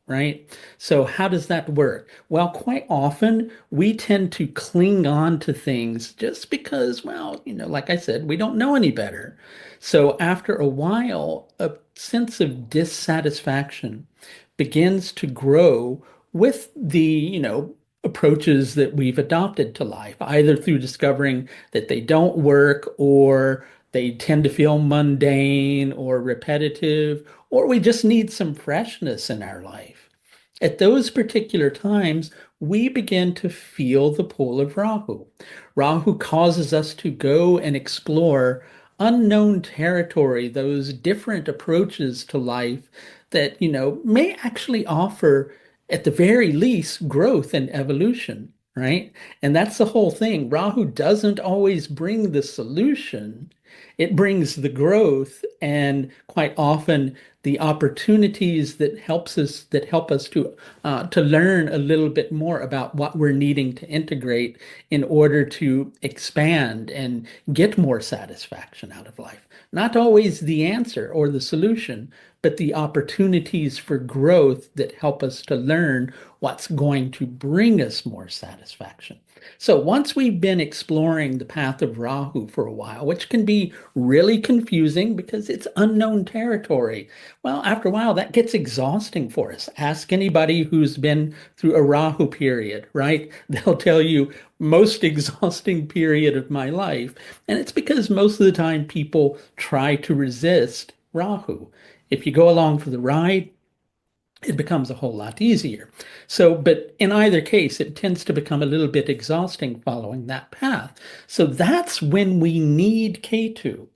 right? So how does that work? Well, quite often we tend to cling on to things just because, well, like I said, we don't know any better. So after a while, a sense of dissatisfaction begins to grow with the, approaches that we've adopted to life, either through discovering that they don't work or they tend to feel mundane or repetitive, or we just need some freshness in our life. At those particular times, we begin to feel the pull of Rahu. Rahu causes us to go and explore unknown territory, those different approaches to life that, may actually offer, at the very least, growth and evolution, right? And that's the whole thing. Rahu doesn't always bring the solution. It brings the growth and quite often the opportunities that help us to learn a little bit more about what we're needing to integrate in order to expand and get more satisfaction out of life. Not always the answer or the solution, but the opportunities for growth that help us to learn what's going to bring us more satisfaction. So once we've been exploring the path of Rahu for a while, which can be really confusing because it's unknown territory, well, after a while, that gets exhausting for us. Ask anybody who's been through a Rahu period, right? They'll tell you most exhausting period of my life. And it's because most of the time people try to resist Rahu. If you go along for the ride, it becomes a whole lot easier. So, but in either case, it tends to become a little bit exhausting following that path. So that's when we need Ketu.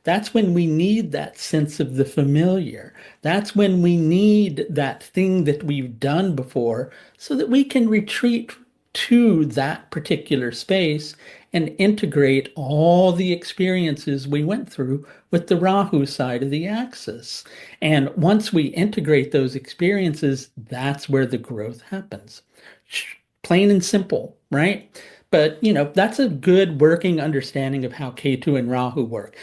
That's when we need that sense of the familiar. That's when we need that thing that we've done before so that we can retreat to that particular space and integrate all the experiences we went through with the Rahu side of the axis. And once we integrate those experiences, that's where the growth happens. Plain and simple, right? But, that's a good working understanding of how Ketu and Rahu work.